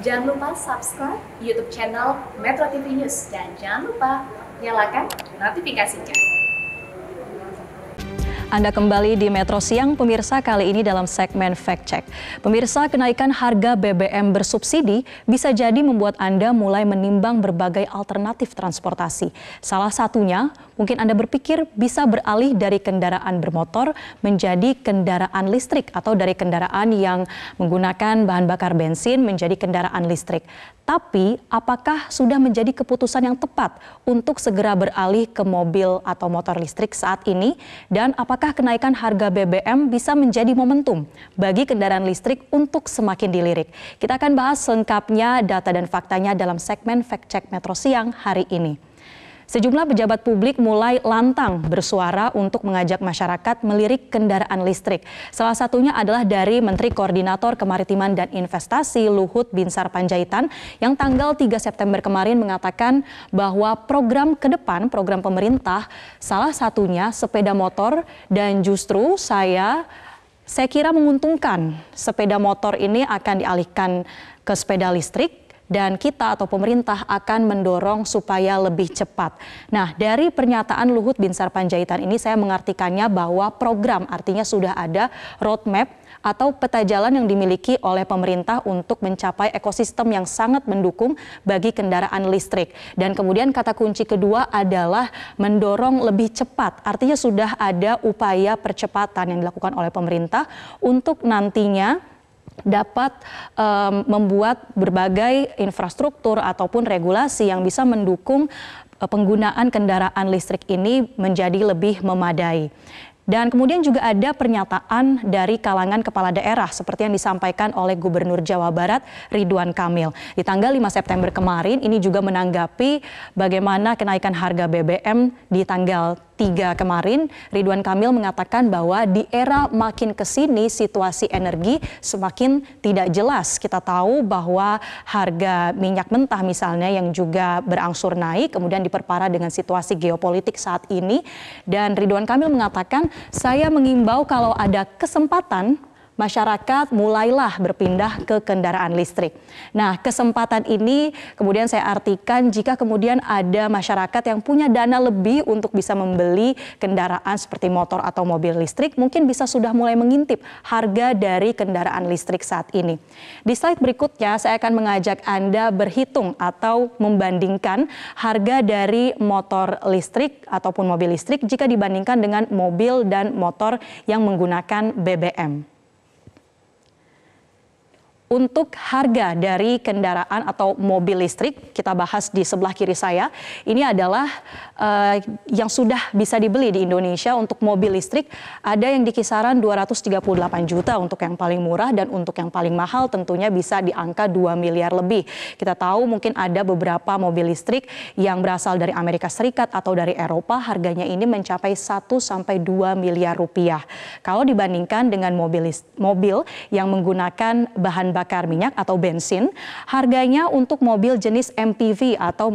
Jangan lupa subscribe YouTube channel Metro TV News dan jangan lupa nyalakan notifikasinya. Anda kembali di Metro Siang, pemirsa, kali ini dalam segmen Fact Check. Pemirsa, kenaikan harga BBM bersubsidi bisa jadi membuat Anda mulai menimbang berbagai alternatif transportasi. Salah satunya, mungkin Anda berpikir bisa beralih dari kendaraan bermotor menjadi kendaraan listrik atau dari kendaraan yang menggunakan bahan bakar bensin menjadi kendaraan listrik. Tapi, apakah sudah menjadi keputusan yang tepat untuk segera beralih ke mobil atau motor listrik saat ini? Dan apakah kenaikan harga BBM bisa menjadi momentum bagi kendaraan listrik untuk semakin dilirik? Kita akan bahas selengkapnya data dan faktanya dalam segmen Fact Check Metro Siang hari ini. Sejumlah pejabat publik mulai lantang bersuara untuk mengajak masyarakat melirik kendaraan listrik. Salah satunya adalah dari Menteri Koordinator Kemaritiman dan Investasi Luhut Binsar Panjaitan yang tanggal 3 September kemarin mengatakan bahwa program ke depan, program pemerintah, salah satunya sepeda motor, dan justru saya kira menguntungkan sepeda motor ini akan dialihkan ke sepeda listrik. Dan kita atau pemerintah akan mendorong supaya lebih cepat. Nah, dari pernyataan Luhut Binsar Panjaitan ini saya mengartikannya bahwa program artinya sudah ada roadmap atau peta jalan yang dimiliki oleh pemerintah untuk mencapai ekosistem yang sangat mendukung bagi kendaraan listrik. Dan kemudian kata kunci kedua adalah mendorong lebih cepat. Artinya sudah ada upaya percepatan yang dilakukan oleh pemerintah untuk nantinya dapat membuat berbagai infrastruktur ataupun regulasi yang bisa mendukung penggunaan kendaraan listrik ini menjadi lebih memadai. Dan kemudian juga ada pernyataan dari kalangan kepala daerah seperti yang disampaikan oleh Gubernur Jawa Barat Ridwan Kamil. Di tanggal 5 September kemarin ini juga menanggapi bagaimana kenaikan harga BBM di tanggal 3 kemarin. Ridwan Kamil mengatakan bahwa di era makin kesini situasi energi semakin tidak jelas. Kita tahu bahwa harga minyak mentah misalnya yang juga berangsur naik, kemudian diperparah dengan situasi geopolitik saat ini. Dan Ridwan Kamil mengatakan, saya mengimbau kalau ada kesempatan masyarakat mulailah berpindah ke kendaraan listrik. Nah, kesempatan ini kemudian saya artikan jika kemudian ada masyarakat yang punya dana lebih untuk bisa membeli kendaraan seperti motor atau mobil listrik, mungkin bisa sudah mulai mengintip harga dari kendaraan listrik saat ini. Di slide berikutnya saya akan mengajak Anda berhitung atau membandingkan harga dari motor listrik ataupun mobil listrik jika dibandingkan dengan mobil dan motor yang menggunakan BBM. Untuk harga dari kendaraan atau mobil listrik, kita bahas di sebelah kiri saya. Ini adalah yang sudah bisa dibeli di Indonesia untuk mobil listrik. Ada yang di kisaran 238 juta untuk yang paling murah dan untuk yang paling mahal tentunya bisa di angka 2 miliar lebih. Kita tahu mungkin ada beberapa mobil listrik yang berasal dari Amerika Serikat atau dari Eropa, harganya ini mencapai 1 sampai 2 miliar rupiah. Kalau dibandingkan dengan mobil yang menggunakan bahan bakar minyak atau bensin, harganya untuk mobil jenis MPV atau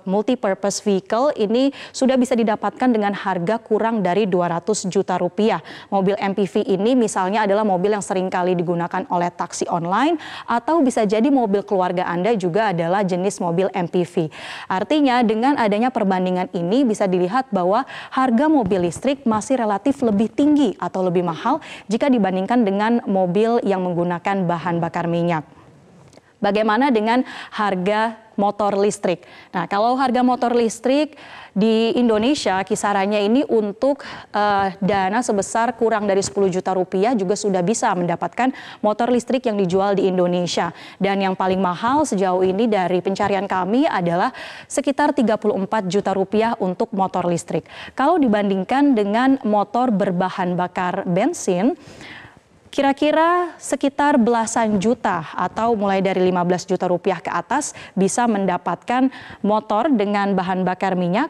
multi-purpose vehicle ini sudah bisa didapatkan dengan harga kurang dari 200 juta rupiah. Mobil MPV ini misalnya adalah mobil yang sering kali digunakan oleh taksi online atau bisa jadi mobil keluarga Anda juga adalah jenis mobil MPV. Artinya dengan adanya perbandingan ini bisa dilihat bahwa harga mobil listrik masih relatif lebih tinggi atau lebih mahal jika dibandingkan dengan mobil yang menggunakan bahan bakar minyak. Bagaimana dengan harga motor listrik? Nah, kalau harga motor listrik di Indonesia kisarannya ini untuk dana sebesar kurang dari 10 juta rupiah juga sudah bisa mendapatkan motor listrik yang dijual di Indonesia. Dan yang paling mahal sejauh ini dari pencarian kami adalah sekitar 34 juta rupiah untuk motor listrik. Kalau dibandingkan dengan motor berbahan bakar bensin, kira-kira sekitar belasan juta atau mulai dari 15 juta rupiah ke atas bisa mendapatkan motor dengan bahan bakar minyak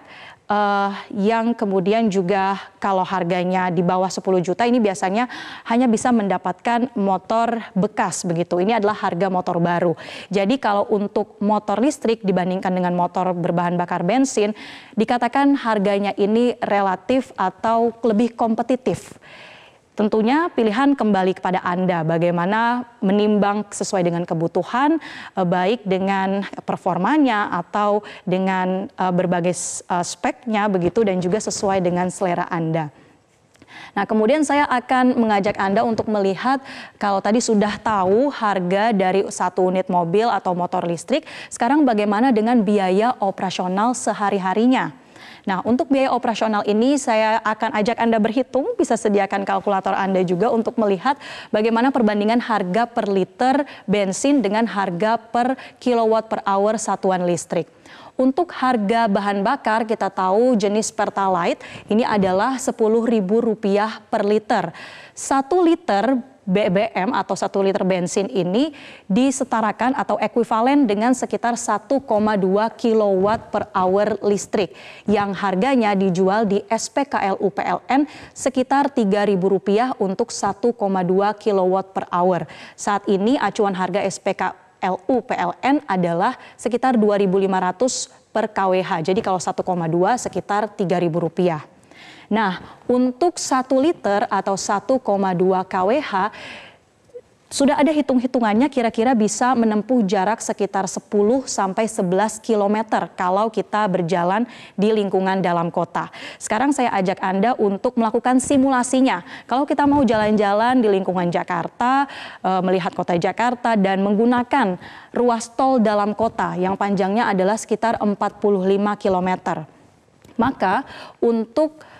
yang kemudian juga kalau harganya di bawah 10 juta ini biasanya hanya bisa mendapatkan motor bekas begitu. Ini adalah harga motor baru. Jadi kalau untuk motor listrik dibandingkan dengan motor berbahan bakar bensin dikatakan harganya ini relatif atau lebih kompetitif. Tentunya pilihan kembali kepada Anda, bagaimana menimbang sesuai dengan kebutuhan, baik dengan performanya atau dengan berbagai speknya begitu, dan juga sesuai dengan selera Anda. Nah, kemudian saya akan mengajak Anda untuk melihat, kalau tadi sudah tahu harga dari satu unit mobil atau motor listrik, sekarang bagaimana dengan biaya operasional sehari-harinya. Nah, untuk biaya operasional ini saya akan ajak Anda berhitung, bisa sediakan kalkulator Anda juga untuk melihat bagaimana perbandingan harga per liter bensin dengan harga per kilowatt per hour satuan listrik. Untuk harga bahan bakar kita tahu jenis Pertalite ini adalah Rp10.000 per liter. 1 liter BBM atau 1 liter bensin ini disetarakan atau ekuivalen dengan sekitar 1,2 kilowatt per hour listrik yang harganya dijual di SPKLU PLN sekitar Rp3.000 untuk 1,2 kilowatt per hour. Saat ini acuan harga SPKLU PLN adalah sekitar Rp2.500 per kWh. Jadi kalau 1,2 sekitar Rp3.000. Nah, untuk 1 liter atau 1,2 kWh, sudah ada hitung-hitungannya kira-kira bisa menempuh jarak sekitar 10 sampai 11 km kalau kita berjalan di lingkungan dalam kota. Sekarang saya ajak Anda untuk melakukan simulasinya. Kalau kita mau jalan-jalan di lingkungan Jakarta, melihat kota Jakarta dan menggunakan ruas tol dalam kota yang panjangnya adalah sekitar 45 km. Maka untuk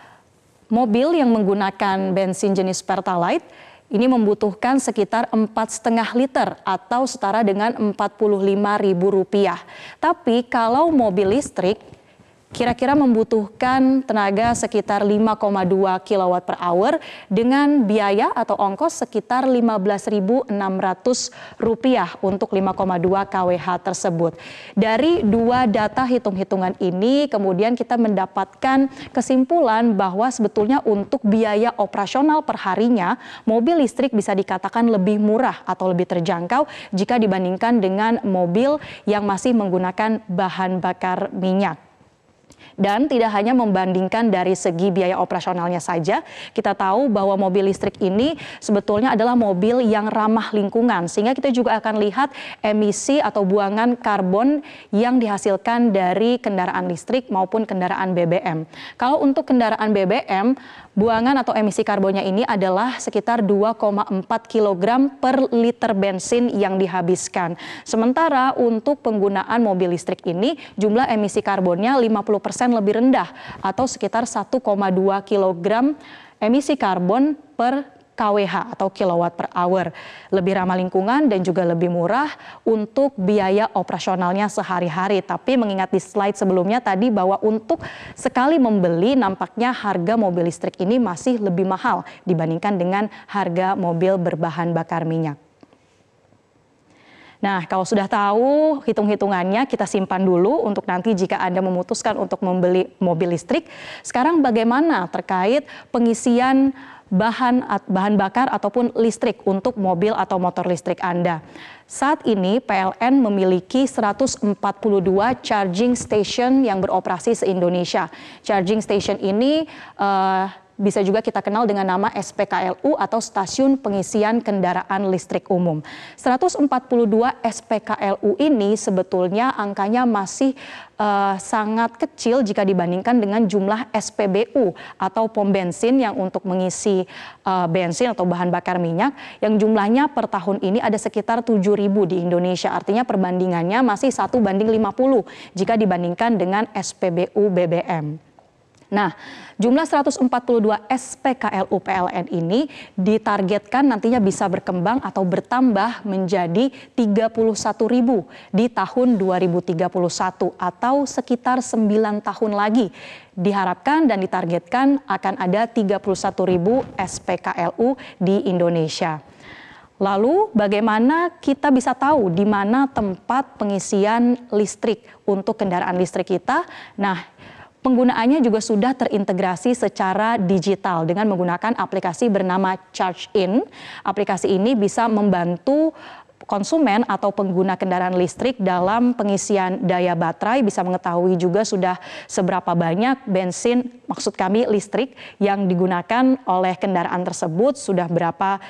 mobil yang menggunakan bensin jenis Pertalite ini membutuhkan sekitar 4,5 liter atau setara dengan Rp45.000. Tapi kalau mobil listrik kira-kira membutuhkan tenaga sekitar 5,2 kW per hour dengan biaya atau ongkos sekitar Rp15.600 untuk 5,2 kWh tersebut. Dari dua data hitung-hitungan ini kemudian kita mendapatkan kesimpulan bahwa sebetulnya untuk biaya operasional perharinya mobil listrik bisa dikatakan lebih murah atau lebih terjangkau jika dibandingkan dengan mobil yang masih menggunakan bahan bakar minyak. Dan tidak hanya membandingkan dari segi biaya operasionalnya saja, kita tahu bahwa mobil listrik ini sebetulnya adalah mobil yang ramah lingkungan, sehingga kita juga akan lihat emisi atau buangan karbon yang dihasilkan dari kendaraan listrik maupun kendaraan BBM. Kalau untuk kendaraan BBM, buangan atau emisi karbonnya ini adalah sekitar 2,4 kg per liter bensin yang dihabiskan. Sementara untuk penggunaan mobil listrik ini, jumlah emisi karbonnya 50% lebih rendah atau sekitar 1,2 kg emisi karbon per kWh atau kilowatt per hour. Lebih ramah lingkungan dan juga lebih murah untuk biaya operasionalnya sehari-hari. Tapi mengingat di slide sebelumnya tadi bahwa untuk sekali membeli nampaknya harga mobil listrik ini masih lebih mahal dibandingkan dengan harga mobil berbahan bakar minyak. Nah, kalau sudah tahu hitung-hitungannya, kita simpan dulu untuk nanti jika Anda memutuskan untuk membeli mobil listrik. Sekarang bagaimana terkait pengisian bahan bakar ataupun listrik untuk mobil atau motor listrik Anda? Saat ini PLN memiliki 142 charging station yang beroperasi se-Indonesia. Charging station ini bisa juga kita kenal dengan nama SPKLU atau Stasiun Pengisian Kendaraan Listrik Umum. 142 SPKLU ini sebetulnya angkanya masih sangat kecil jika dibandingkan dengan jumlah SPBU atau pom bensin yang untuk mengisi bensin atau bahan bakar minyak yang jumlahnya per tahun ini ada sekitar 7.000 di Indonesia. Artinya perbandingannya masih 1:50 jika dibandingkan dengan SPBU BBM. Nah, jumlah 142 SPKLU PLN ini ditargetkan nantinya bisa berkembang atau bertambah menjadi 31.000 di tahun 2031 atau sekitar 9 tahun lagi. Diharapkan dan ditargetkan akan ada 31.000 SPKLU di Indonesia. Lalu bagaimana kita bisa tahu di mana tempat pengisian listrik untuk kendaraan listrik kita? Nah, penggunaannya juga sudah terintegrasi secara digital dengan menggunakan aplikasi bernama Charge In. Aplikasi ini bisa membantu konsumen atau pengguna kendaraan listrik dalam pengisian daya baterai bisa mengetahui juga sudah seberapa banyak bensin, maksud kami listrik, yang digunakan oleh kendaraan tersebut, sudah berapa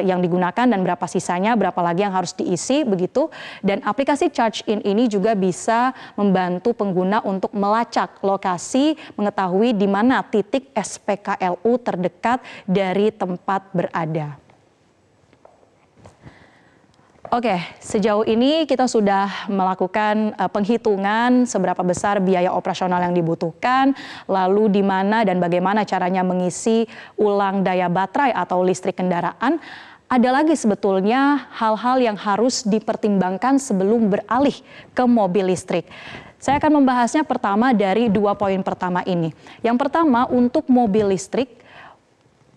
yang digunakan dan berapa sisanya, berapa lagi yang harus diisi begitu. Dan aplikasi Charge In ini juga bisa membantu pengguna untuk melacak lokasi, mengetahui di mana titik SPKLU terdekat dari tempat berada. Oke, sejauh ini kita sudah melakukan penghitungan seberapa besar biaya operasional yang dibutuhkan, lalu di mana dan bagaimana caranya mengisi ulang daya baterai atau listrik kendaraan. Ada lagi sebetulnya hal-hal yang harus dipertimbangkan sebelum beralih ke mobil listrik. Saya akan membahasnya pertama dari 2 poin pertama ini. Yang pertama, untuk mobil listrik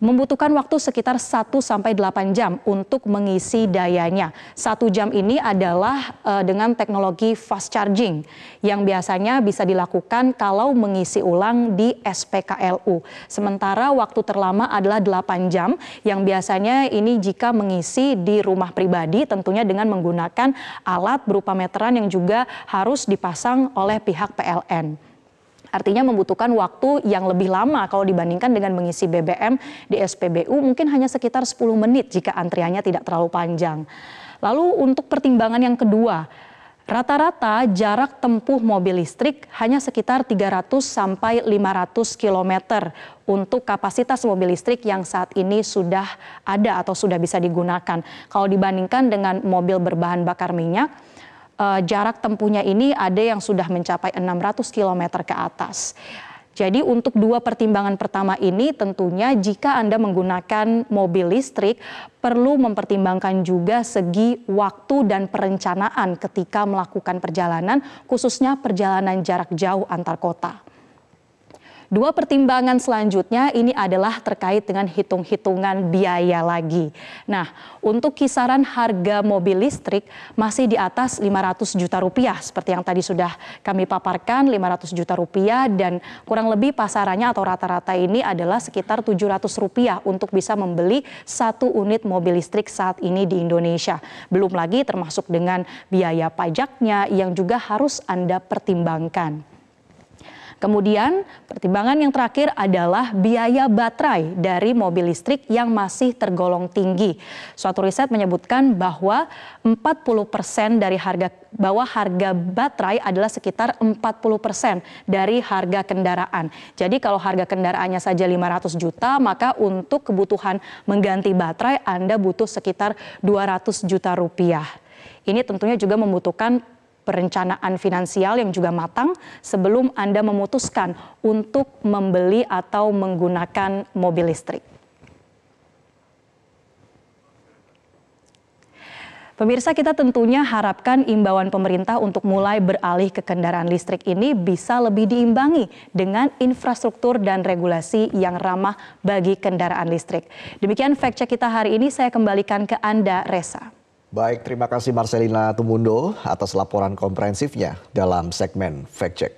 membutuhkan waktu sekitar 1-8 jam untuk mengisi dayanya. 1 jam ini adalah dengan teknologi fast charging yang biasanya bisa dilakukan kalau mengisi ulang di SPKLU. Sementara waktu terlama adalah 8 jam yang biasanya ini jika mengisi di rumah pribadi, tentunya dengan menggunakan alat berupa meteran yang juga harus dipasang oleh pihak PLN. Artinya membutuhkan waktu yang lebih lama kalau dibandingkan dengan mengisi BBM di SPBU, mungkin hanya sekitar 10 menit jika antriannya tidak terlalu panjang. Lalu untuk pertimbangan yang kedua, rata-rata jarak tempuh mobil listrik hanya sekitar 300 sampai 500 km untuk kapasitas mobil listrik yang saat ini sudah ada atau sudah bisa digunakan. Kalau dibandingkan dengan mobil berbahan bakar minyak, jarak tempuhnya ini ada yang sudah mencapai 600 km ke atas. Jadi untuk 2 pertimbangan pertama ini tentunya jika Anda menggunakan mobil listrik perlu mempertimbangkan juga segi waktu dan perencanaan ketika melakukan perjalanan, khususnya perjalanan jarak jauh antar kota. 2 pertimbangan selanjutnya ini adalah terkait dengan hitung-hitungan biaya lagi. Nah, untuk kisaran harga mobil listrik masih di atas 500 juta rupiah seperti yang tadi sudah kami paparkan, 500 juta rupiah, dan kurang lebih pasarannya atau rata-rata ini adalah sekitar 700 rupiah untuk bisa membeli 1 unit mobil listrik saat ini di Indonesia. Belum lagi termasuk dengan biaya pajaknya yang juga harus Anda pertimbangkan. Kemudian pertimbangan yang terakhir adalah biaya baterai dari mobil listrik yang masih tergolong tinggi. Suatu riset menyebutkan bahwa 40% dari harga baterai adalah sekitar 40% dari harga kendaraan. Jadi kalau harga kendaraannya saja 500 juta, maka untuk kebutuhan mengganti baterai Anda butuh sekitar 200 juta rupiah. Ini tentunya juga membutuhkan perencanaan finansial yang juga matang sebelum Anda memutuskan untuk membeli atau menggunakan mobil listrik. Pemirsa, kita tentunya harapkan imbauan pemerintah untuk mulai beralih ke kendaraan listrik ini bisa lebih diimbangi dengan infrastruktur dan regulasi yang ramah bagi kendaraan listrik. Demikian fact check kita hari ini, saya kembalikan ke Anda, Reza. Baik, terima kasih Marcelina Tumundo atas laporan komprehensifnya dalam segmen Fact Check.